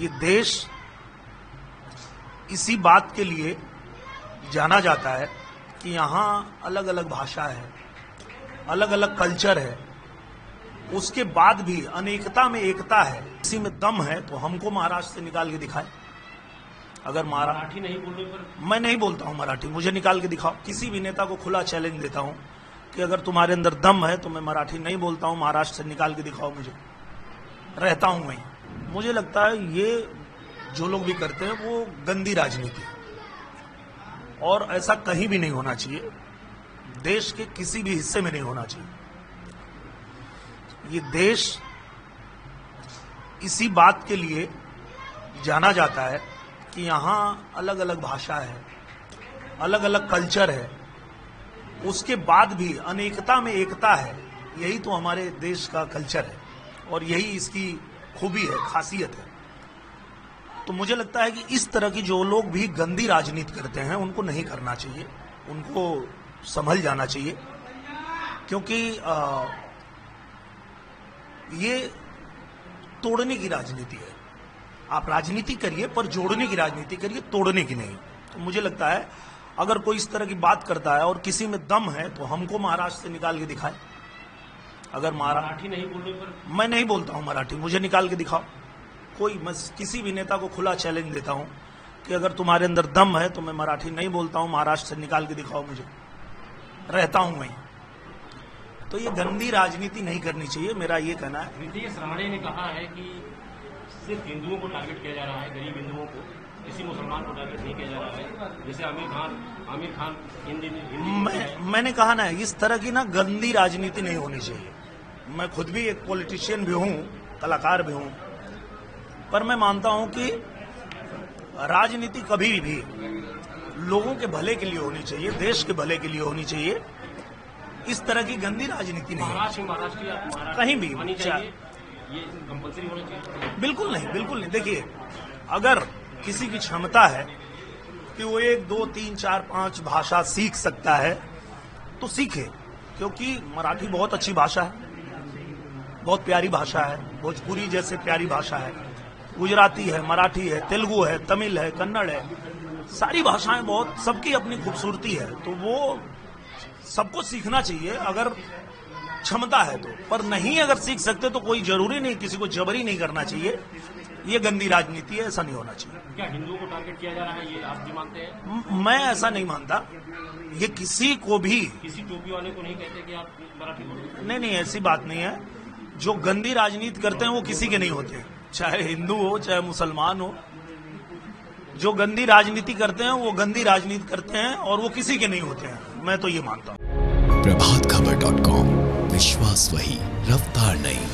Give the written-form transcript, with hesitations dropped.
ये देश इसी बात के लिए जाना जाता है कि यहाँ अलग अलग भाषा है, अलग अलग कल्चर है, उसके बाद भी अनेकता में एकता है। इसी में दम है तो हमको महाराष्ट्र से निकाल के दिखाए। अगर मराठी नहीं बोलने पर मैं नहीं बोलता हूँ मराठी, मुझे निकाल के दिखाओ। किसी भी नेता को खुला चैलेंज देता हूँ कि अगर तुम्हारे अंदर दम है तो मैं मराठी नहीं बोलता हूँ, महाराष्ट्र से निकाल के दिखाओ मुझे, रहता हूँ वहीं। मुझे लगता है ये जो लोग भी करते हैं वो गंदी राजनीति है और ऐसा कहीं भी नहीं होना चाहिए, देश के किसी भी हिस्से में नहीं होना चाहिए। ये देश इसी बात के लिए जाना जाता है कि यहाँ अलग अलग भाषा है, अलग अलग कल्चर है, उसके बाद भी अनेकता में एकता है। यही तो हमारे देश का कल्चर है और यही इसकी खूबी है, खासियत है। तो मुझे लगता है कि इस तरह की जो लोग भी गंदी राजनीति करते हैं उनको नहीं करना चाहिए, उनको संभल जाना चाहिए, क्योंकि ये तोड़ने की राजनीति है। आप राजनीति करिए पर जोड़ने की राजनीति करिए, तोड़ने की नहीं। तो मुझे लगता है अगर कोई इस तरह की बात करता है और किसी में दम है तो हमको महाराष्ट्र से निकाल के दिखाए। अगर मराठी नहीं बोलने पर मैं नहीं बोलता हूँ मराठी, मुझे निकाल के दिखाओ। मैं किसी भी नेता को खुला चैलेंज देता हूँ कि अगर तुम्हारे अंदर दम है तो मैं मराठी नहीं बोलता हूँ, महाराष्ट्र से निकाल के दिखाओ मुझे, रहता हूँ वहीं। तो ये गंदी राजनीति नहीं करनी चाहिए, मेरा ये कहना है। नीतीश राणे ने कहा है कि सिर्फ हिंदुओं को टारगेट किया जा रहा है, गरीब हिंदुओं को, किसी मुसलमान को टारगेट नहीं किया जा रहा है। जैसे आमिर खान हिंदी मैंने कहा ना, इस तरह की ना गंदी राजनीति नहीं होनी चाहिए। मैं खुद भी एक पॉलिटिशियन भी हूँ, कलाकार भी हूँ, पर मैं मानता हूँ कि राजनीति कभी भी लोगों के भले के लिए होनी चाहिए, देश के भले के लिए होनी चाहिए। इस तरह की गंदी राजनीति नहीं महाराष्ट्र कहीं भी ये कंपल्सरी होना चाहिए। बिल्कुल नहीं, बिल्कुल नहीं। देखिए, अगर किसी की क्षमता है कि वो 1, 2, 3, 4, 5 भाषा सीख सकता है तो सीखे, क्योंकि मराठी बहुत अच्छी भाषा है, बहुत प्यारी भाषा है, भोजपुरी जैसे प्यारी भाषा है, गुजराती है, मराठी है, तेलुगु है, तमिल है, कन्नड़ है, सारी भाषाएं बहुत, सबकी अपनी खूबसूरती है। तो वो सबको सीखना चाहिए अगर क्षमता है तो, पर नहीं अगर सीख सकते तो कोई जरूरी नहीं, किसी को जबरी नहीं करना चाहिए। ये गंदी राजनीति है, ऐसा नहीं होना चाहिए। क्या हिंदुओं को टारगेट किया जा रहा है, ये आप भी मानते हैं? मैं ऐसा नहीं मानता। ये किसी को भी, किसी टोपी वाले को नहीं कहते कि आप मराठी बोलो। नहीं, ऐसी बात नहीं है। जो गंदी राजनीति करते हैं वो किसी के नहीं होते, चाहे हिंदू हो चाहे मुसलमान हो। जो गंदी राजनीति करते हैं वो गंदी राजनीति करते हैं और वो किसी के नहीं होते हैं। मैं तो ये मानता हूँ। प्रभातखबर.com, विश्वास वही, रफ्तार नहीं।